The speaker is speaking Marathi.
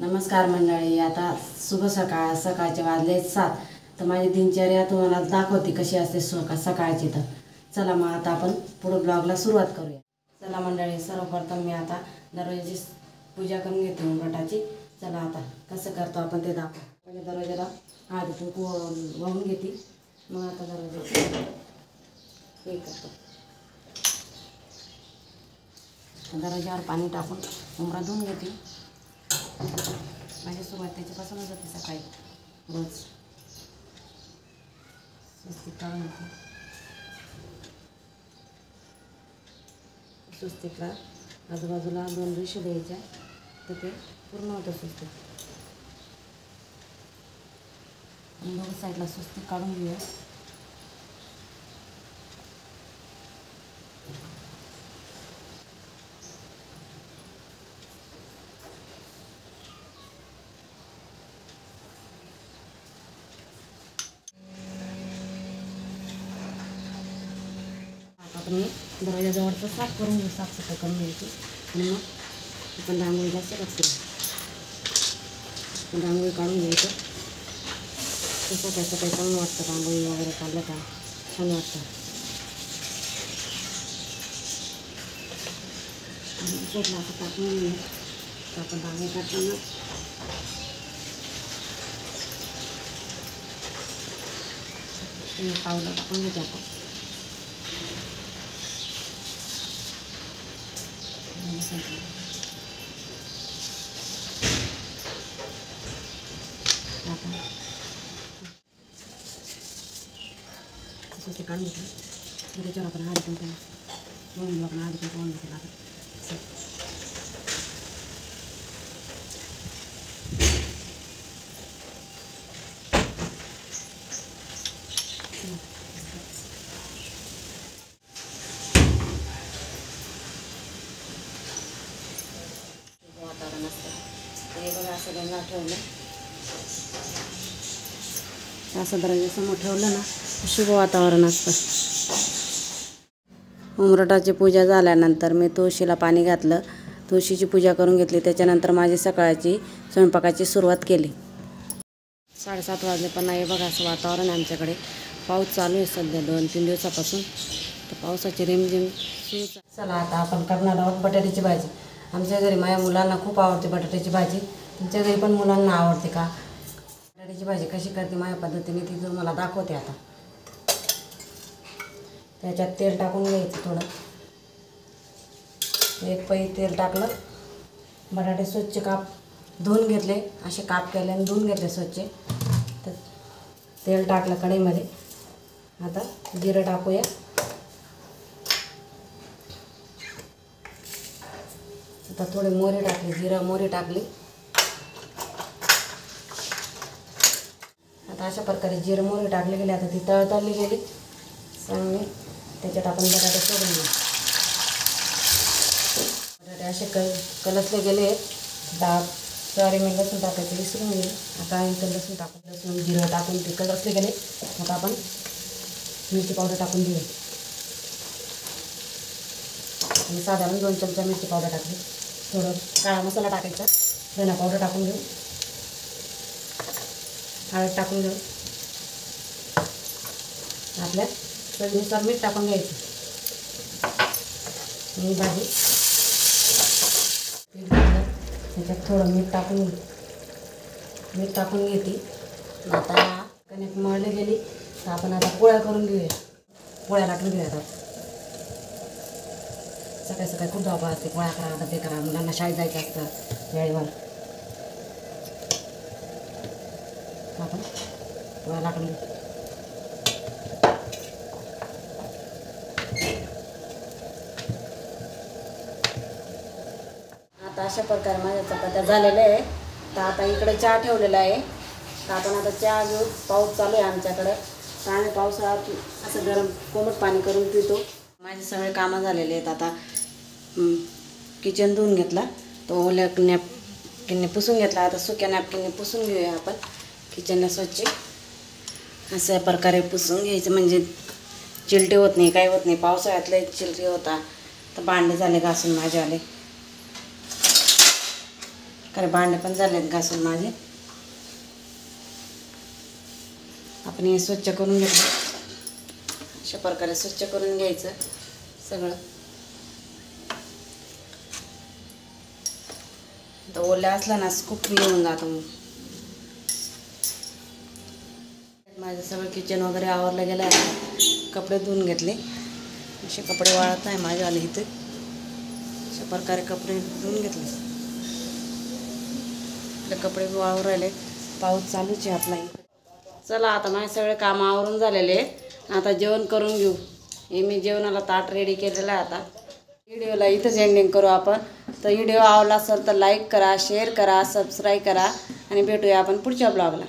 नमस्कार मंडळी, आता शुभ सकाळचे वाजले 7। तर माझी दिनचर्या तुम्हाला दाखवते कशी असते सकाळची। तर चला मग आता आपण पुढे ब्लॉगला सुरुवात करूया। चला मंडळी, सर्वप्रथम मी आता दरवाजाची पूजा करून घेते उंबरठाची। चला आता कसं करतो आपण ते दाखवू। पहिले दरवाजाला हळदी कुंकू वाहून घेते, मग आता दरवाजाची हे करतो। दरवाजावर पाणी टाकून उंबरा धुवून घेते। माझी सुरुवात त्याच्यापासूनच होते सकाळी रोज। स्वस्तिक काढून घेते। स्वस्तिकला आजूबाजूला 2 रेषा द्यायच्या, तर ते पूर्ण होतं स्वस्तिक। दोन्ही साईडला स्वस्तिक काढून घेऊया। आपण दरवाजाजवळचं साफ करून घेऊ, साफसफाई करून घ्यायची आणि मग आपण रांगोळीला सुरुवात करू। रांगोळी काढून घ्यायचं। तसं कसं काही चांगलं वाटतं, रांगोळी वगैरे काढलं का छान वाटतं। शेटला असं टाकून घेऊ। तर आपण रांगोळी काढताना पावडर टाकून घेते आपण। ते काढून घेतलं, त्याच्यावर आपण हळदी कुंकू वाहून आपण हळदी कुंकू वाहून घेतलं। वातावरण असतं हे बघा, असं गंगा ठेवलं, असं दरवाजासमोर ठेवलं ना, शुभ वातावरण असतं। उंबरठाची पूजा झाल्यानंतर मी तुळशीला पाणी घातलं, तुळशीची पूजा करून घेतली। त्याच्यानंतर माझी सकाळची स्वयंपाकाची सुरुवात केली। 7:30 वाजले, पण हे बघा असं वातावरण आहे आमच्याकडे। पाऊस चालू आहे सध्या 2-3 दिवसापासून, तर पावसाची रिमझिम सुरू। चला आता आपण करणार आहोत बटाट्याची भाजी। आमच्या घरी माझ्या मुलांना खूप आवडते बटाट्याची भाजी। तुमच्या घरी पण मुलांना आवडते का? बटाट्याची भाजी कशी करते माझ्या पद्धतीने ती तुम्हाला दाखवते आता। त्याच्यात तेल टाकून घ्यायचं थोडं, 1 पई तेल टाकलं। बटाटे स्वच्छ धुवून घेतले, असे काप केले आणि धुवून घेतले स्वच्छ। तर तेल टाकलं कढईमध्ये। आता जिरं टाकूया। आता थोडे मोहरी टाकली, जिरा मोहरी टाकली। आता अशा प्रकारे जिरं मोहरी टाकली गेली, आता ती तळतळली गेली चांगली। त्याच्यात आपण बटाटे सोडून घेऊ। बटाटे असे कलसले गेले। सॉरी, मी लसूण टाकायचं विसरून गेले। आता इथं लसूण टाकून, लसूण जिरं टाकून ते कलसले गेले। आता आपण मिरची पावडर टाकून देऊ आणि साधारण 2 चमचा मिरची पावडर टाकली। थोडं काळा मसाला टाकायचा, धना पावडर टाकून घेऊ, हळद टाकून घेऊ, आपल्या चवीनुसार मीठ टाकून घ्यायचं। ही भाजी त्याच्यात थोडं मीठ टाकून घेते। आता कणिक मळली गेली, तर आपण आता पोळ्या करून घेऊया। पोळ्या लाटून घेऊया। आता सकाळी सकाळी खूप धावपळ असते, पोळ्या करा, डबे करा, मुलांना शाळेत जायचं असतं वेळेवर। आपण पोळ्या लाटून घेऊ। आता अशा प्रकारे माझ्या चपात्या झालेल्या आहे। तर आता इकडे चहा ठेवलेला आहे, तर आपण आता चहा घेऊ। पाऊस चालू आहे आमच्याकडं, तर आम्ही पावसाळ्यात असं गरम कोमट पाणी करून पितो। माझे सगळे कामं झालेले आहेत। आता किचन धुवून घेतला, तो ओल्या नॅपकिनने पुसून घेतला। आता सुक्या नॅपकिनने पुसून घेऊया आपण किचनला स्वच्छ। अशा प्रकारे पुसून घ्यायचं, म्हणजे चिलटे होत नाही, काही होत नाही। पावसाळ्यातले चिलटे होता, तर भांडे झाले घासून माझ्यावाले। कारण भांडे पण झालेत घासून माझे. आपण हे स्वच्छ करून घेतलं. अशा प्रकारे स्वच्छ करून घ्यायचं सगळं. तर ओल्या असला ना खूप येऊन जातो. माझं सगळं किचन वगैरे आवरलं गेलं आहे. कपडे धुवून घेतले. असे कपडे वाळत नाही माझे आले इथे. अशा प्रकारे कपडे धुवून घेतले. आपले कपडे वाळू राहिले. पाऊस चालूच आहे आपला. चला आता माझे सगळे काम आवरून झालेले आहे. आता जेवण करून घेऊ. हे मी जेवणाला ताट रेडी केलेलं आहे. आता व्हिडिओला इथंच एंडिंग करू आपण. तर व्हिडिओ आवडला असेल तर लाईक करा, शेअर करा, सबस्क्राईब करा आणि भेटूया आपण पुढच्या ब्लॉगला.